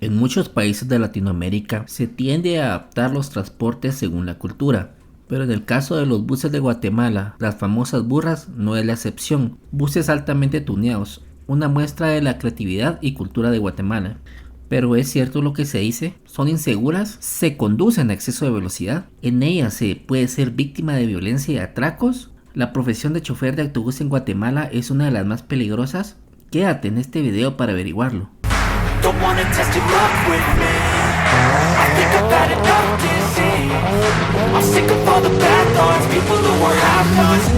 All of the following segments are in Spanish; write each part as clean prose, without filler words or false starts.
En muchos países de Latinoamérica se tiende a adaptar los transportes según la cultura, pero en el caso de los buses de Guatemala, las famosas burras no es la excepción. Buses altamente tuneados, una muestra de la creatividad y cultura de Guatemala. Pero es cierto lo que se dice, son inseguras, se conducen a exceso de velocidad, en ellas se puede ser víctima de violencia y atracos. La profesión de chofer de autobús en Guatemala es una de las más peligrosas. Quédate en este video para averiguarlo. Don't wanna test your luck with me. I think I've had enough disease. I'm sick of all the bad thoughts, people who are half-nots.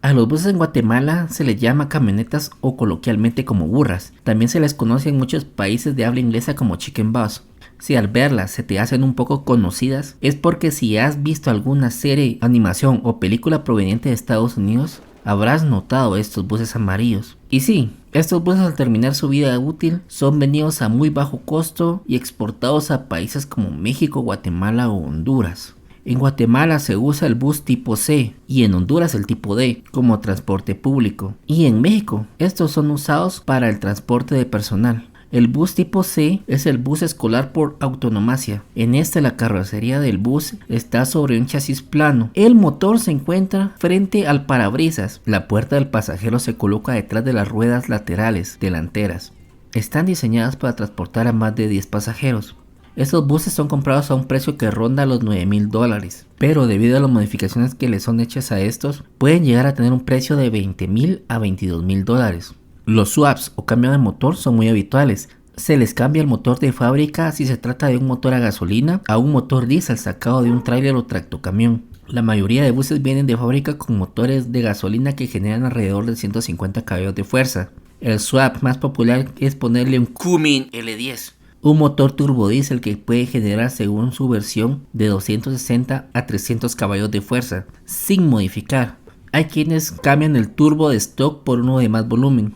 A los buses en Guatemala se les llama camionetas o coloquialmente como burras. También se les conoce en muchos países de habla inglesa como chicken bus. Si al verlas se te hacen un poco conocidas, es porque si has visto alguna serie, animación o película proveniente de Estados Unidos, habrás notado estos buses amarillos. Y sí, estos buses al terminar su vida útil son vendidos a muy bajo costo y exportados a países como México, Guatemala o Honduras. En Guatemala se usa el bus tipo C y en Honduras el tipo D como transporte público. Y en México estos son usados para el transporte de personal. El bus tipo C es el bus escolar por autonomacia. En este la carrocería del bus está sobre un chasis plano. El motor se encuentra frente al parabrisas. La puerta del pasajero se coloca detrás de las ruedas laterales delanteras. Están diseñadas para transportar a más de 10 pasajeros. Estos buses son comprados a un precio que ronda los $9,000, pero debido a las modificaciones que le son hechas a estos, pueden llegar a tener un precio de $20,000 a $22,000. Los swaps o cambio de motor son muy habituales. Se les cambia el motor de fábrica si se trata de un motor a gasolina a un motor diésel sacado de un tráiler o tractocamión. La mayoría de buses vienen de fábrica con motores de gasolina que generan alrededor de 150 caballos de fuerza. El swap más popular es ponerle un Cummins L10. Un motor turbodiesel que puede generar según su versión de 260 a 300 caballos de fuerza, sin modificar. Hay quienes cambian el turbo de stock por uno de más volumen.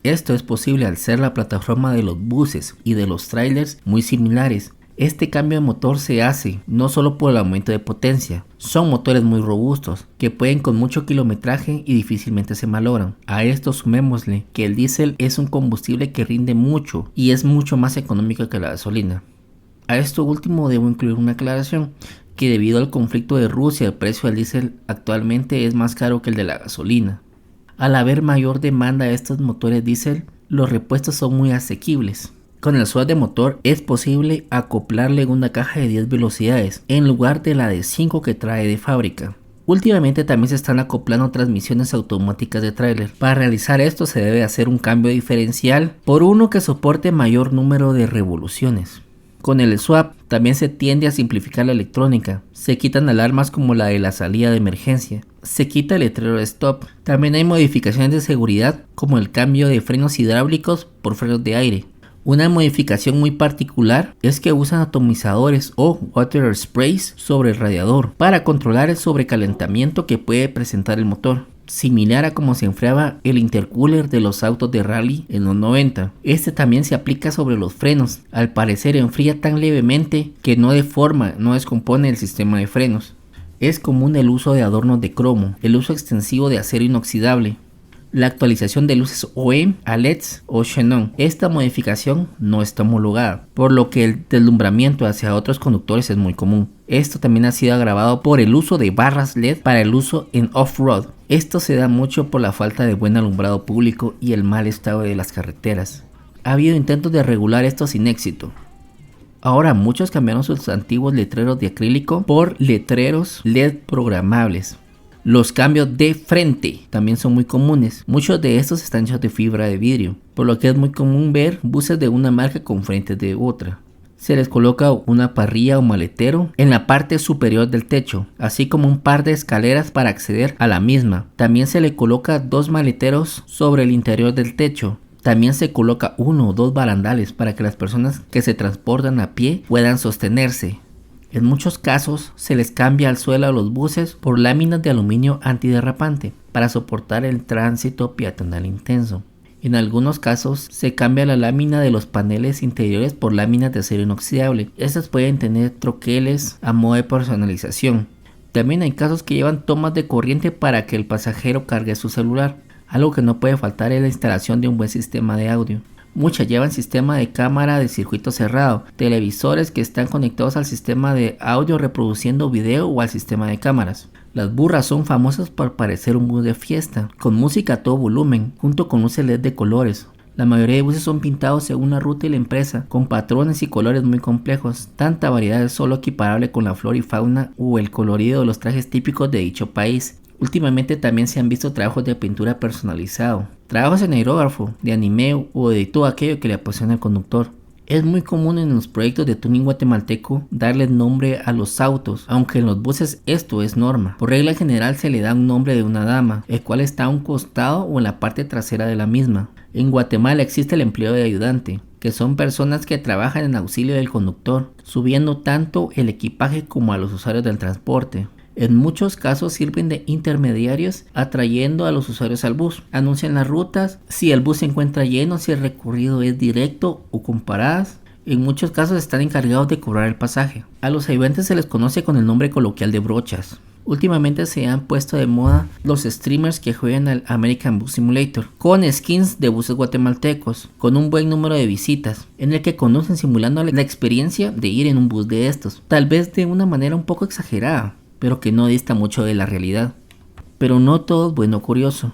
Esto es posible al ser la plataforma de los buses y de los trailers muy similares. Este cambio de motor se hace no solo por el aumento de potencia, son motores muy robustos que pueden con mucho kilometraje y difícilmente se malogran. A esto sumémosle que el diésel es un combustible que rinde mucho y es mucho más económico que la gasolina. A esto último debo incluir una aclaración, que debido al conflicto de Rusia el precio del diésel actualmente es más caro que el de la gasolina. Al haber mayor demanda de estos motores diésel, los repuestos son muy asequibles. Con el swap de motor es posible acoplarle una caja de 10 velocidades en lugar de la de 5 que trae de fábrica. Últimamente también se están acoplando transmisiones automáticas de tráiler. Para realizar esto se debe hacer un cambio diferencial por uno que soporte mayor número de revoluciones. Con el swap también se tiende a simplificar la electrónica. Se quitan alarmas como la de la salida de emergencia. Se quita el letrero de stop. También hay modificaciones de seguridad como el cambio de frenos hidráulicos por frenos de aire. Una modificación muy particular es que usan atomizadores o water sprays sobre el radiador para controlar el sobrecalentamiento que puede presentar el motor, similar a como se enfriaba el intercooler de los autos de rally en los 90. Este también se aplica sobre los frenos, al parecer enfría tan levemente que no deforma, no descompone el sistema de frenos. Es común el uso de adornos de cromo, el uso extensivo de acero inoxidable, la actualización de luces OE a LEDs o xenón. Esta modificación no está homologada, por lo que el deslumbramiento hacia otros conductores es muy común. Esto también ha sido agravado por el uso de barras LED para el uso en off-road. Esto se da mucho por la falta de buen alumbrado público y el mal estado de las carreteras. Ha habido intentos de regular esto sin éxito. Ahora muchos cambiaron sus antiguos letreros de acrílico por letreros LED programables. Los cambios de frente también son muy comunes. Muchos de estos están hechos de fibra de vidrio, por lo que es muy común ver buses de una marca con frentes de otra. Se les coloca una parrilla o maletero en la parte superior del techo, así como un par de escaleras para acceder a la misma. También se le coloca 2 maleteros sobre el interior del techo. También se coloca 1 o 2 barandales para que las personas que se transportan a pie puedan sostenerse. En muchos casos se les cambia el suelo a los buses por láminas de aluminio antiderrapante para soportar el tránsito peatonal intenso. En algunos casos se cambia la lámina de los paneles interiores por láminas de acero inoxidable. Estas pueden tener troqueles a modo de personalización. También hay casos que llevan tomas de corriente para que el pasajero cargue su celular. Algo que no puede faltar es la instalación de un buen sistema de audio. Muchas llevan sistema de cámara de circuito cerrado, televisores que están conectados al sistema de audio reproduciendo video o al sistema de cámaras. Las burras son famosas por parecer un bus de fiesta, con música a todo volumen, junto con luces LED de colores. La mayoría de buses son pintados según la ruta y la empresa, con patrones y colores muy complejos. Tanta variedad es solo equiparable con la flora y fauna o el colorido de los trajes típicos de dicho país. Últimamente también se han visto trabajos de pintura personalizado, trabajos en aerógrafo, de anime o de todo aquello que le apasiona al conductor. Es muy común en los proyectos de tuning guatemalteco darle nombre a los autos, aunque en los buses esto es norma. Por regla general se le da un nombre de una dama, el cual está a un costado o en la parte trasera de la misma. En Guatemala existe el empleo de ayudante, que son personas que trabajan en auxilio del conductor, subiendo tanto el equipaje como a los usuarios del transporte. En muchos casos sirven de intermediarios atrayendo a los usuarios al bus. Anuncian las rutas, si el bus se encuentra lleno, si el recorrido es directo o con paradas. En muchos casos están encargados de cobrar el pasaje. A los ayudantes se les conoce con el nombre coloquial de brochas. Últimamente se han puesto de moda los streamers que juegan al American Bus Simulator, con skins de buses guatemaltecos, con un buen número de visitas, en el que conducen simulando la experiencia de ir en un bus de estos, tal vez de una manera un poco exagerada, pero que no dista mucho de la realidad. Pero no todo es bueno o curioso.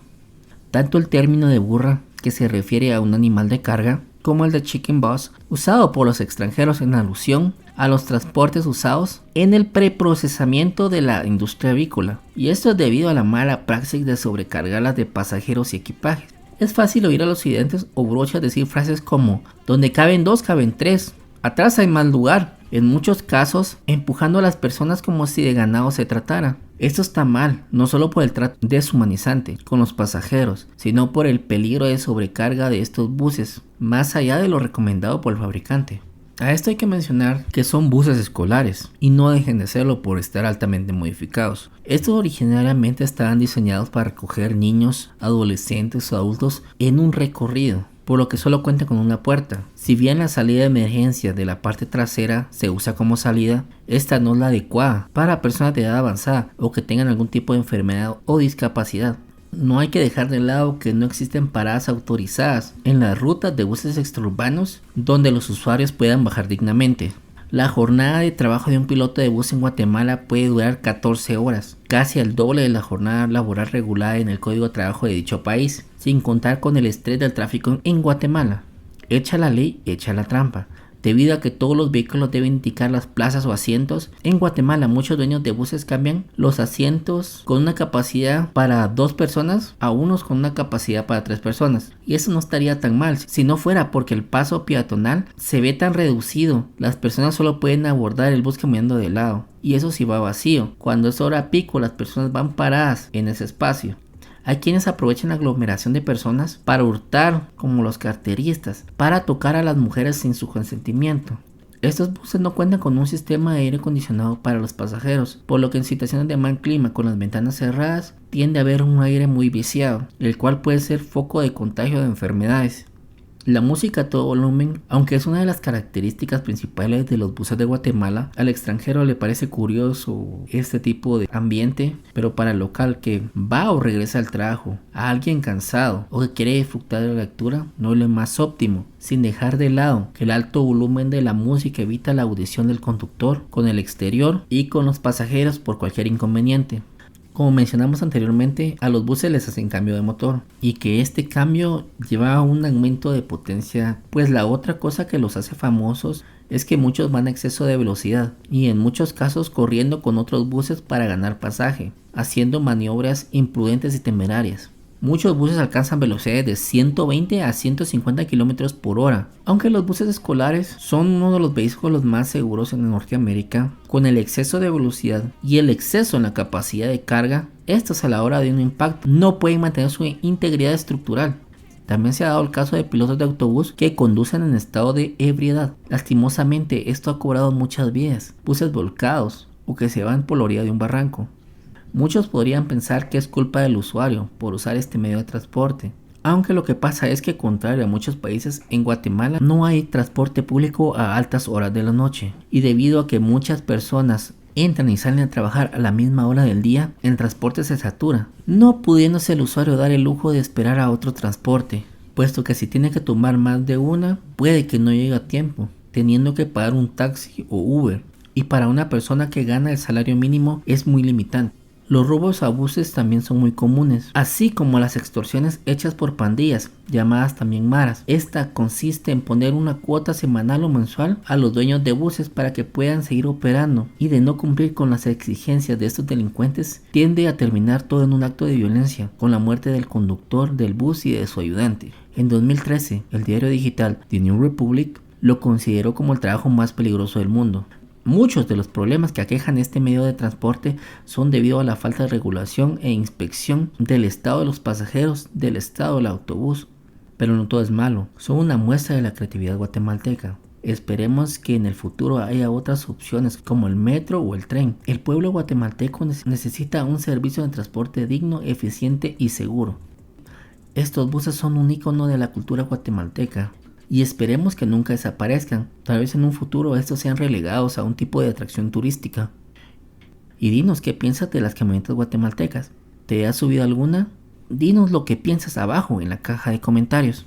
Tanto el término de burra, que se refiere a un animal de carga, como el de chicken bus, usado por los extranjeros en alusión a los transportes usados en el preprocesamiento de la industria avícola. Y esto es debido a la mala praxis de sobrecargarlas de pasajeros y equipajes. Es fácil oír a los oyentes o brochas decir frases como: donde caben dos, caben tres, atrás hay más lugar. En muchos casos, empujando a las personas como si de ganado se tratara. Esto está mal, no solo por el trato deshumanizante con los pasajeros, sino por el peligro de sobrecarga de estos buses, más allá de lo recomendado por el fabricante. A esto hay que mencionar que son buses escolares, y no dejen de serlo por estar altamente modificados. Estos originariamente estaban diseñados para recoger niños, adolescentes o adultos en un recorrido, por lo que solo cuenta con una puerta. Si bien la salida de emergencia de la parte trasera se usa como salida, esta no es la adecuada para personas de edad avanzada o que tengan algún tipo de enfermedad o discapacidad. No hay que dejar de lado que no existen paradas autorizadas en las rutas de buses extraurbanos donde los usuarios puedan bajar dignamente. La jornada de trabajo de un piloto de bus en Guatemala puede durar 14 horas, casi al doble de la jornada laboral regulada en el Código de Trabajo de dicho país, sin contar con el estrés del tráfico en Guatemala. Echa la ley, echa la trampa. Debido a que todos los vehículos deben indicar las plazas o asientos, en Guatemala muchos dueños de buses cambian los asientos con una capacidad para 2 personas a unos con una capacidad para 3 personas. Y eso no estaría tan mal si no fuera porque el paso peatonal se ve tan reducido. Las personas solo pueden abordar el bus caminando de lado. Y eso sí va vacío. Cuando es hora pico, las personas van paradas en ese espacio. Hay quienes aprovechan la aglomeración de personas para hurtar, como los carteristas, para tocar a las mujeres sin su consentimiento. Estos buses no cuentan con un sistema de aire acondicionado para los pasajeros, por lo que en situaciones de mal clima con las ventanas cerradas tiende a haber un aire muy viciado, el cual puede ser foco de contagio de enfermedades. La música a todo volumen, aunque es una de las características principales de los buses de Guatemala, al extranjero le parece curioso este tipo de ambiente, pero para el local que va o regresa al trabajo, a alguien cansado o que quiere disfrutar de la lectura, no es lo más óptimo, sin dejar de lado que el alto volumen de la música evita la audición del conductor con el exterior y con los pasajeros por cualquier inconveniente. Como mencionamos anteriormente, a los buses les hacen cambio de motor y que este cambio lleva a un aumento de potencia, pues la otra cosa que los hace famosos es que muchos van a exceso de velocidad y en muchos casos corriendo con otros buses para ganar pasaje, haciendo maniobras imprudentes y temerarias. Muchos buses alcanzan velocidades de 120 a 150 km por hora, aunque los buses escolares son uno de los vehículos más seguros en Norteamérica. Con el exceso de velocidad y el exceso en la capacidad de carga, estos a la hora de un impacto no pueden mantener su integridad estructural. También se ha dado el caso de pilotos de autobús que conducen en estado de ebriedad. Lastimosamente, esto ha cobrado muchas vidas, buses volcados o que se van por la orilla de un barranco. Muchos podrían pensar que es culpa del usuario por usar este medio de transporte, Aunque lo que pasa es que, contrario a muchos países, en Guatemala no hay transporte público a altas horas de la noche. Y debido a que muchas personas entran y salen a trabajar a la misma hora del día, el transporte se satura, no pudiéndose el usuario dar el lujo de esperar a otro transporte, puesto que si tiene que tomar más de una, puede que no llegue a tiempo, teniendo que pagar un taxi o Uber. Y para una persona que gana el salario mínimo es muy limitante. Los robos a buses también son muy comunes, así como las extorsiones hechas por pandillas, llamadas también maras. Esta consiste en poner una cuota semanal o mensual a los dueños de buses para que puedan seguir operando, y de no cumplir con las exigencias de estos delincuentes, tiende a terminar todo en un acto de violencia, con la muerte del conductor del bus y de su ayudante. En 2013, el diario digital The New Republic lo consideró como el trabajo más peligroso del mundo. Muchos de los problemas que aquejan este medio de transporte son debido a la falta de regulación e inspección del estado de los pasajeros, del estado del autobús. Pero no todo es malo, son una muestra de la creatividad guatemalteca. Esperemos que en el futuro haya otras opciones como el metro o el tren. El pueblo guatemalteco necesita un servicio de transporte digno, eficiente y seguro. Estos buses son un icono de la cultura guatemalteca. Y esperemos que nunca desaparezcan, tal vez en un futuro estos sean relegados a un tipo de atracción turística. Y dinos qué piensas de las camionetas guatemaltecas. ¿Te has subido alguna? Dinos lo que piensas abajo en la caja de comentarios.